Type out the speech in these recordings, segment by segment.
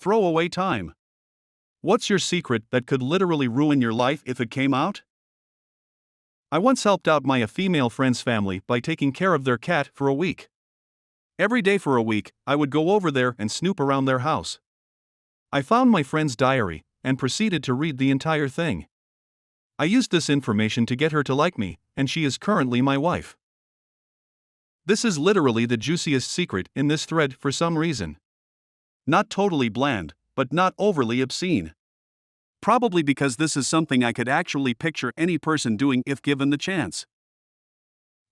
Throwaway time. What's your secret that could literally ruin your life if it came out? I once helped out my female friend's family by taking care of their cat for a week. Every day for a week, I would go over there and snoop around their house. I found my friend's diary and proceeded to read the entire thing. I used this information to get her to like me, and she is currently my wife. This is literally the juiciest secret in this thread for some reason. Not totally bland, but not overly obscene. Probably because this is something I could actually picture any person doing if given the chance.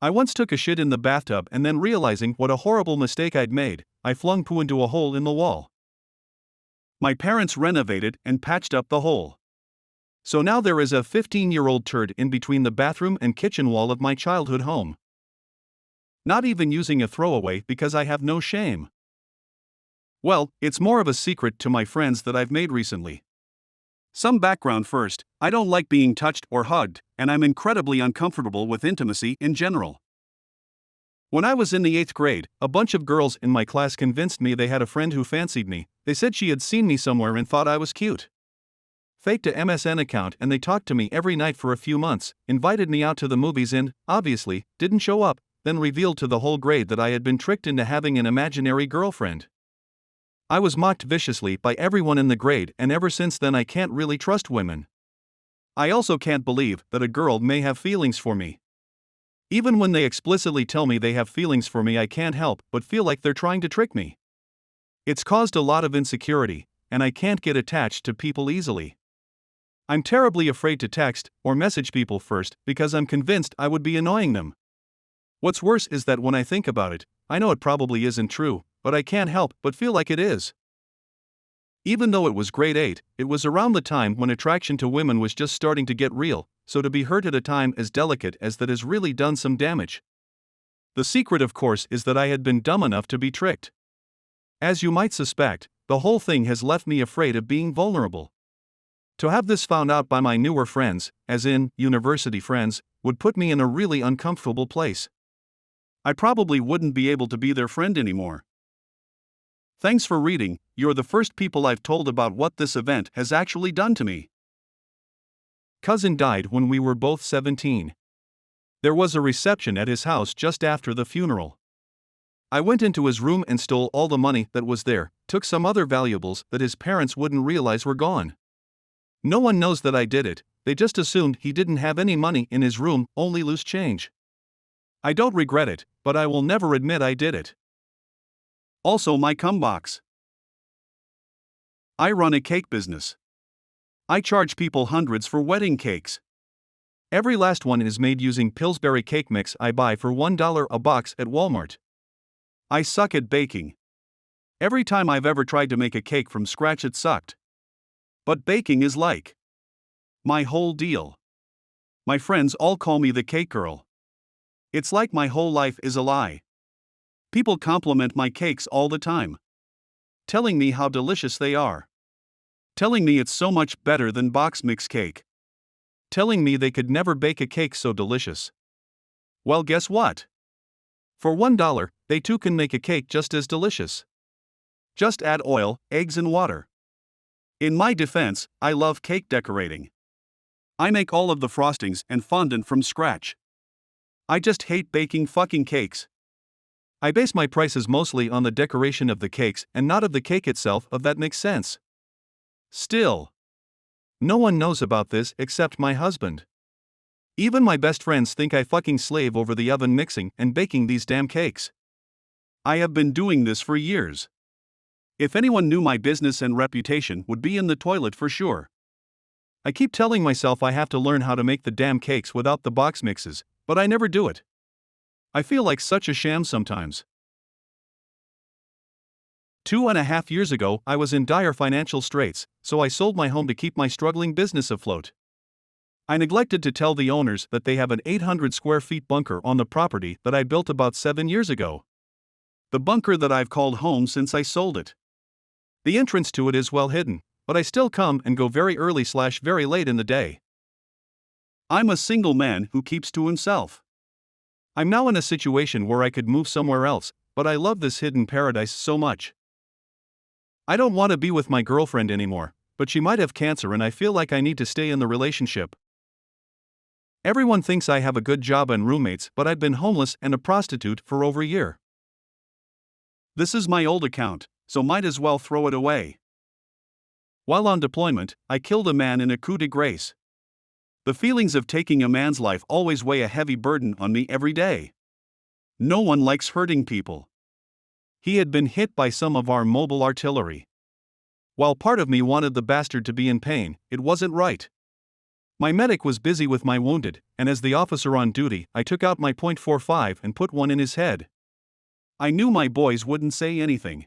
I once took a shit in the bathtub and then realizing what a horrible mistake I'd made, I flung poo into a hole in the wall. My parents renovated and patched up the hole. So now there is a 15-year-old turd in between the bathroom and kitchen wall of my childhood home. Not even using a throwaway because I have no shame. Well, it's more of a secret to my friends that I've made recently. Some background first, I don't like being touched or hugged, and I'm incredibly uncomfortable with intimacy in general. When I was in the 8th grade, a bunch of girls in my class convinced me they had a friend who fancied me. They said she had seen me somewhere and thought I was cute. Faked a MSN account and they talked to me every night for a few months, invited me out to the movies and, obviously, didn't show up, then revealed to the whole grade that I had been tricked into having an imaginary girlfriend. I was mocked viciously by everyone in the grade, and ever since then I can't really trust women. I also can't believe that a girl may have feelings for me. Even when they explicitly tell me they have feelings for me, I can't help but feel like they're trying to trick me. It's caused a lot of insecurity, and I can't get attached to people easily. I'm terribly afraid to text or message people first because I'm convinced I would be annoying them. What's worse is that when I think about it, I know it probably isn't true, but I can't help but feel like it is. Even though it was grade 8, it was around the time when attraction to women was just starting to get real, so to be hurt at a time as delicate as that has really done some damage. The secret, of course, is that I had been dumb enough to be tricked. As you might suspect, the whole thing has left me afraid of being vulnerable. To have this found out by my newer friends, as in, university friends, would put me in a really uncomfortable place. I probably wouldn't be able to be their friend anymore. Thanks for reading. You're the first people I've told about what this event has actually done to me. Cousin died when we were both 17. There was a reception at his house just after the funeral. I went into his room and stole all the money that was there, took some other valuables that his parents wouldn't realize were gone. No one knows that I did it, they just assumed he didn't have any money in his room, only loose change. I don't regret it, but I will never admit I did it. Also my cum box. I run a cake business. I charge people hundreds for wedding cakes. Every last one is made using Pillsbury cake mix I buy for $1 a box at Walmart. I suck at baking. Every time I've ever tried to make a cake from scratch it sucked. But baking is like my whole deal. My friends all call me the cake girl. It's like my whole life is a lie. People compliment my cakes all the time, telling me how delicious they are. Telling me it's so much better than box mix cake. Telling me they could never bake a cake so delicious. Well, guess what? For $1, they too can make a cake just as delicious. Just add oil, eggs and water. In my defense, I love cake decorating. I make all of the frostings and fondant from scratch. I just hate baking fucking cakes. I base my prices mostly on the decoration of the cakes and not of the cake itself, if that makes sense. Still, no one knows about this except my husband. Even my best friends think I fucking slave over the oven mixing and baking these damn cakes. I have been doing this for years. If anyone knew, my business and reputation would be in the toilet for sure. I keep telling myself I have to learn how to make the damn cakes without the box mixes, but I never do it. I feel like such a sham sometimes. 2.5 years ago, I was in dire financial straits, so I sold my home to keep my struggling business afloat. I neglected to tell the owners that they have an 800 square feet bunker on the property that I built about 7 years ago. The bunker that I've called home since I sold it. The entrance to it is well hidden, but I still come and go very early/very late in the day. I'm a single man who keeps to himself. I'm now in a situation where I could move somewhere else, but I love this hidden paradise so much. I don't want to be with my girlfriend anymore, but she might have cancer and I feel like I need to stay in the relationship. Everyone thinks I have a good job and roommates, but I've been homeless and a prostitute for over a year. This is my old account, so might as well throw it away. While on deployment, I killed a man in a coup de grace. The feelings of taking a man's life always weigh a heavy burden on me every day. No one likes hurting people. He had been hit by some of our mobile artillery. While part of me wanted the bastard to be in pain, it wasn't right. My medic was busy with my wounded, and as the officer on duty, I took out my .45 and put one in his head. I knew my boys wouldn't say anything.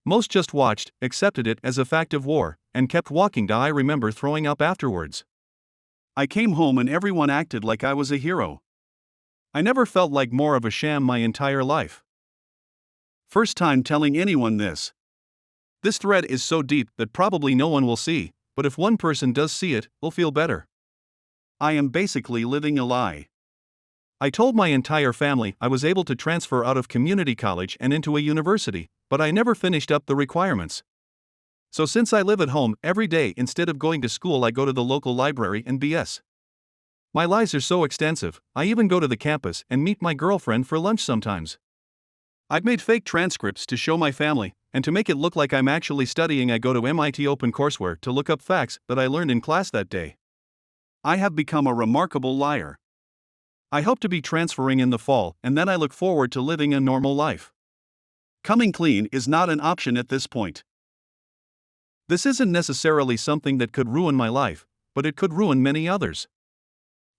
Most just watched, accepted it as a fact of war, and kept walking. I remember throwing up afterwards. I came home and everyone acted like I was a hero. I never felt like more of a sham my entire life. First time telling anyone this. This thread is so deep that probably no one will see, but if one person does see it, will feel better. I am basically living a lie. I told my entire family I was able to transfer out of community college and into a university, but I never finished up the requirements. So since I live at home every day instead of going to school, I go to the local library and BS. My lies are so extensive, I even go to the campus and meet my girlfriend for lunch sometimes. I've made fake transcripts to show my family, and to make it look like I'm actually studying, I go to MIT OpenCourseWare to look up facts that I learned in class that day. I have become a remarkable liar. I hope to be transferring in the fall, and then I look forward to living a normal life. Coming clean is not an option at this point. This isn't necessarily something that could ruin my life, but it could ruin many others.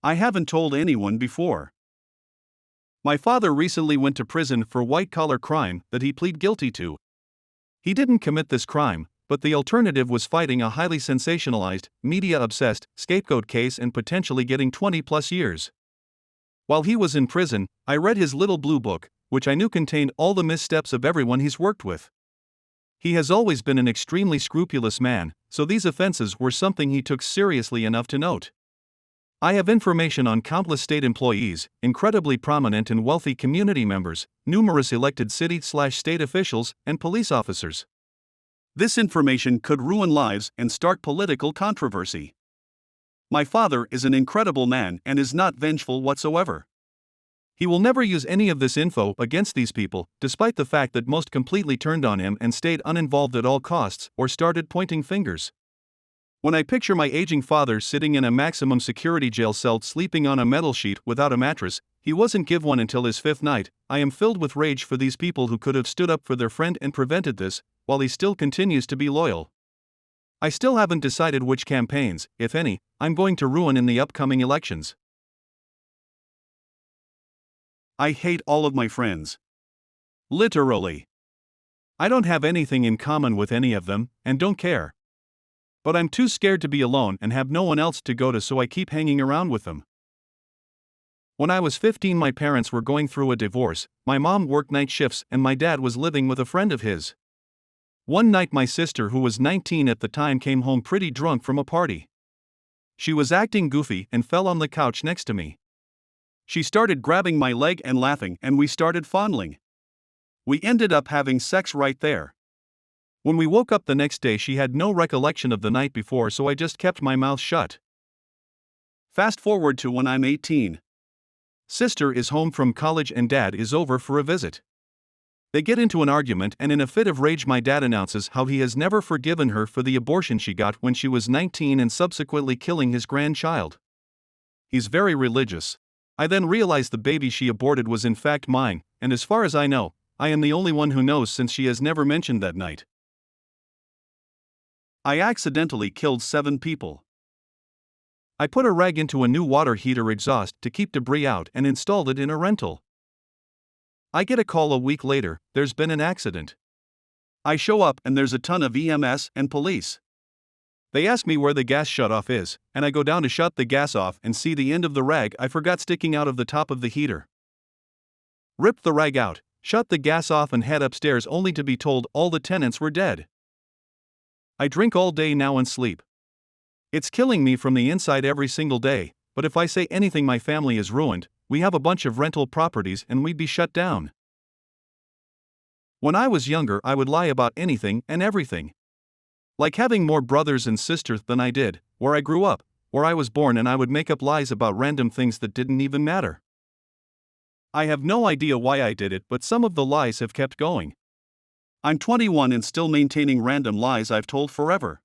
I haven't told anyone before. My father recently went to prison for white-collar crime that he pleaded guilty to. He didn't commit this crime, but the alternative was fighting a highly sensationalized, media-obsessed, scapegoat case and potentially getting 20+ years. While he was in prison, I read his little blue book, which I knew contained all the missteps of everyone he's worked with. He has always been an extremely scrupulous man, so these offenses were something he took seriously enough to note. I have information on countless state employees, incredibly prominent and wealthy community members, numerous elected city/state officials, and police officers. This information could ruin lives and start political controversy. My father is an incredible man and is not vengeful whatsoever. He will never use any of this info against these people, despite the fact that most completely turned on him and stayed uninvolved at all costs or started pointing fingers. When I picture my aging father sitting in a maximum security jail cell sleeping on a metal sheet without a mattress, he wasn't given one until his 5th night, I am filled with rage for these people who could have stood up for their friend and prevented this, while he still continues to be loyal. I still haven't decided which campaigns, if any, I'm going to ruin in the upcoming elections. I hate all of my friends. Literally. I don't have anything in common with any of them, and don't care. But I'm too scared to be alone and have no one else to go to, so I keep hanging around with them. When I was 15, my parents were going through a divorce, my mom worked night shifts and my dad was living with a friend of his. One night my sister, who was 19 at the time, came home pretty drunk from a party. She was acting goofy and fell on the couch next to me. She started grabbing my leg and laughing, and we started fondling. We ended up having sex right there. When we woke up the next day, she had no recollection of the night before, so I just kept my mouth shut. Fast forward to when I'm 18. Sister is home from college and dad is over for a visit. They get into an argument, and in a fit of rage my dad announces how he has never forgiven her for the abortion she got when she was 19 and subsequently killing his grandchild. He's very religious. I then realize the baby she aborted was in fact mine, and as far as I know, I am the only one who knows, since she has never mentioned that night. I accidentally killed 7 people. I put a rag into a new water heater exhaust to keep debris out and installed it in a rental. I get a call a week later, there's been an accident. I show up and there's a ton of EMS and police. They ask me where the gas shutoff is, and I go down to shut the gas off and see the end of the rag I forgot sticking out of the top of the heater. Rip the rag out, shut the gas off and head upstairs, only to be told all the tenants were dead. I drink all day now and sleep. It's killing me from the inside every single day, but if I say anything my family is ruined. We have a bunch of rental properties and we'd be shut down. When I was younger, I would lie about anything and everything. Like having more brothers and sisters than I did, where I grew up, where I was born, and I would make up lies about random things that didn't even matter. I have no idea why I did it, but some of the lies have kept going. I'm 21 and still maintaining random lies I've told forever.